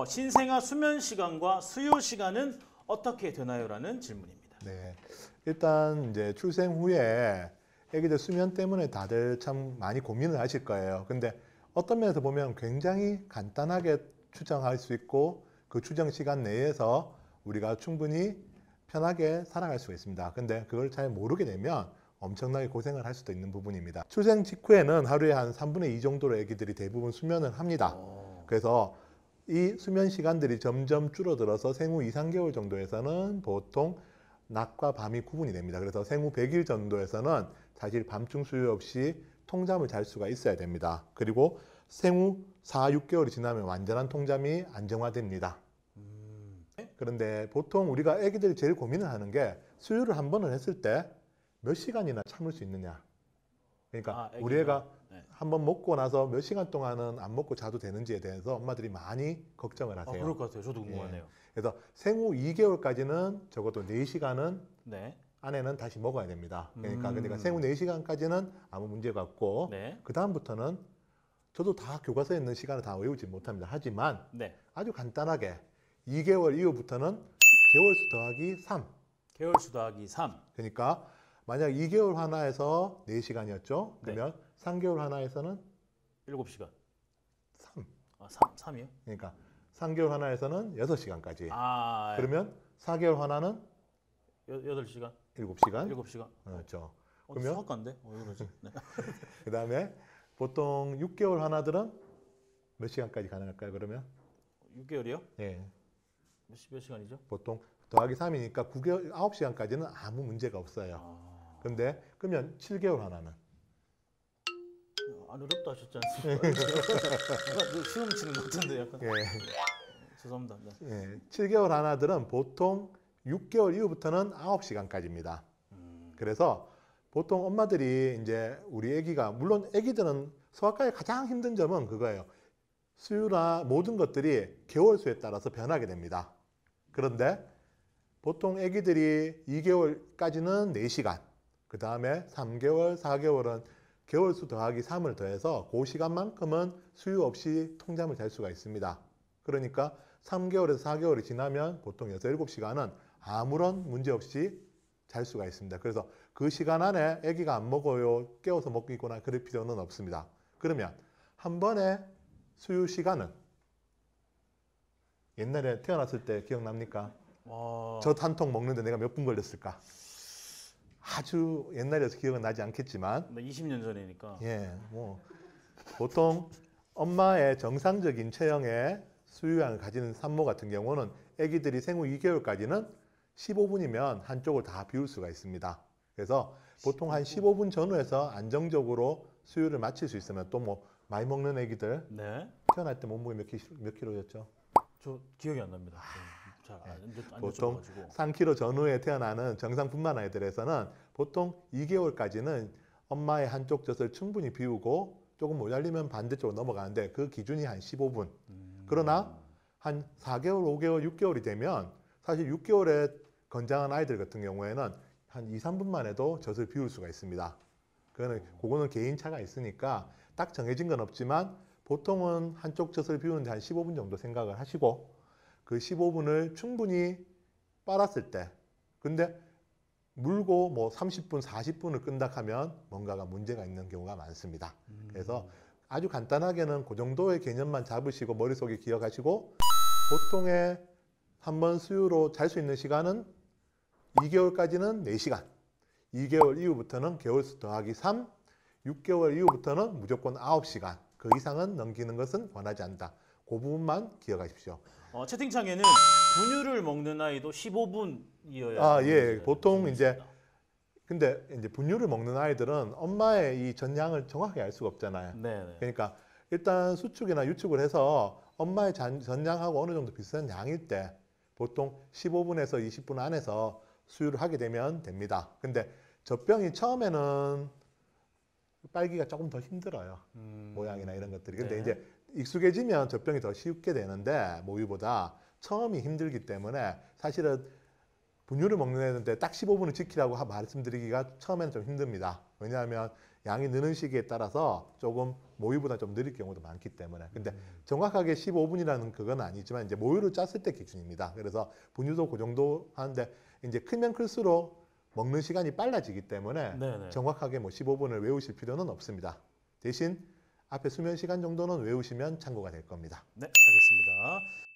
신생아 수면 시간과 수유 시간은 어떻게 되나요? 라는 질문입니다. 네. 일단 이제 출생 후에 아기들 수면 때문에 다들 참 많이 고민을 하실 거예요. 근데 어떤 면에서 보면 굉장히 간단하게 추정할 수 있고 그 추정 시간 내에서 우리가 충분히 편하게 살아갈 수가 있습니다. 근데 그걸 잘 모르게 되면 엄청나게 고생을 할 수도 있는 부분입니다. 출생 직후에는 하루에 한 3분의 2 정도로 아기들이 대부분 수면을 합니다. 그래서 이 수면 시간들이 점점 줄어들어서 생후 2, 3개월 정도에서는 보통 낮과 밤이 구분이 됩니다. 그래서 생후 100일 정도에서는 사실 밤중 수유 없이 통잠을 잘 수가 있어야 됩니다. 그리고 생후 4, 6개월이 지나면 완전한 통잠이 안정화됩니다. 그런데 보통 우리가 아기들이 제일 고민을 하는 게 수유를 한 번을 했을 때 몇 시간이나 참을 수 있느냐. 그러니까 우리 애가 한 번 먹고 나서 몇 시간 동안은 안 먹고 자도 되는지에 대해서 엄마들이 많이 걱정을 하세요. 그럴 것 같아요. 저도 궁금하네요. 그래서 생후 2개월까지는 적어도 4시간은 네. 아내는 다시 먹어야 됩니다. 그러니까 생후 4시간까지는 아무 문제가 없고 네. 그 다음부터는 저도 다 교과서에 있는 시간을 다 외우지 못합니다. 하지만 네. 아주 간단하게 2개월 이후부터는 개월수 더하기 3. 개월수 더하기 3. 그러니까 만약 2개월 하나에서 4시간이었죠. 그러면 네. 3개월 하나에서는 7시간. 3. 3이요? 그러니까 3개월 하나에서는 6시간까지. 그러면 4개월 하나는 8시간? 7시간. 7시간. 그렇죠. 그러면 수학관데? 그러지. 네. 그다음에 보통 6개월 하나들은 몇 시간까지 가능할까요? 그러면 6개월이요? 예. 몇 시간이죠? 보통 더하기 3이니까 9시간까지는 아무 문제가 없어요. 근데 그러면 7개월 하나는 안 어렵다 하셨지 않습니까? 시험 치는 것 같은데 약간. 죄송합니다. 네. 7개월 하나들은 보통 6개월 이후부터는 9시간까지입니다. 그래서 보통 엄마들이 이제 우리 아기가 물론 아기들은 소아과의 가장 힘든 점은 그거예요. 수유나 모든 것들이 개월수에 따라서 변하게 됩니다. 그런데 보통 아기들이 2개월까지는 4시간, 그 다음에 3개월, 4개월은 개월수 더하기 3을 더해서 그 시간만큼은 수유 없이 통잠을 잘 수가 있습니다. 그러니까 3개월에서 4개월이 지나면 보통 6, 7시간은 아무런 문제 없이 잘 수가 있습니다. 그래서 그 시간 안에 아기가 안 먹어요, 깨워서 먹이거나 그럴 필요는 없습니다. 그러면 한 번에 수유 시간은 옛날에 태어났을 때 기억납니까? 젖 한 통 먹는데 내가 몇 분 걸렸을까? 아주 옛날이어서 기억은 나지 않겠지만 20년 전이니까. 뭐 보통 엄마의 정상적인 체형의 수유량을 가지는 산모 같은 경우는 아기들이 생후 2개월까지는 15분이면 한쪽을 다 비울 수가 있습니다. 그래서 보통 한 15분 전후에서 안정적으로 수유를 마칠 수 있으면 또 뭐 많이 먹는 아기들 태어날 때 몸무게 몇 킬로였죠? 저 기억이 안 납니다. 안 보통 여쭤봐가지고. 3kg 전후에 태어나는 정상분만 아이들에서는 보통 2개월까지는 엄마의 한쪽 젖을 충분히 비우고 조금 모자리면 반대쪽으로 넘어가는데 그 기준이 한 15분. 그러나 한 4개월, 5개월, 6개월이 되면 사실 6개월에 건장한 아이들 같은 경우에는 한 2, 3분만 해도 젖을 비울 수가 있습니다. 그거는 개인차가 있으니까 딱 정해진 건 없지만 보통은 한쪽 젖을 비우는데 한 15분 정도 생각을 하시고 그 15분을 충분히 빨았을 때 근데 물고 뭐 30분, 40분을 끈다 하면 뭔가가 문제가 있는 경우가 많습니다. 그래서 아주 간단하게는 그 정도의 개념만 잡으시고 머릿속에 기억하시고 보통의 한 번 수유로 잘 수 있는 시간은 2개월까지는 4시간 2개월 이후부터는 개월수 더하기 3 6개월 이후부터는 무조건 9시간 그 이상은 넘기는 것은 원하지 않는다. 그 부분만 기억하십시오. 채팅창에는 분유를 먹는 아이도 15분이어야 보통 이제 근데 이제 분유를 먹는 아이들은 엄마의 이 전량을 정확하게 알 수가 없잖아요. 그러니까 일단 수축이나 유축을 해서 엄마의 전량하고 어느 정도 비슷한 양일 때 보통 15분에서 20분 안에서 수유를 하게 되면 됩니다. 근데 젖병이 처음에는 빨기가 조금 더 힘들어요. 모양이나 이런 것들이. 근데 이제 익숙해지면 젖병이 더 쉽게 되는데 모유보다 처음이 힘들기 때문에 사실은 분유를 먹는 애한테 딱 15분을 지키라고 말씀드리기가 처음에는 좀 힘듭니다. 왜냐하면 양이 느는 시기에 따라서 조금 모유보다 좀 느릴 경우도 많기 때문에 근데 정확하게 15분이라는 그건 아니지만 이제 모유를 짰을 때 기준입니다. 그래서 분유도 그 정도 하는데 이제 크면 클수록 먹는 시간이 빨라지기 때문에 네네. 정확하게 뭐 15분을 외우실 필요는 없습니다. 대신 앞에 수면 시간 정도는 외우시면 참고가 될 겁니다. 네, 알겠습니다.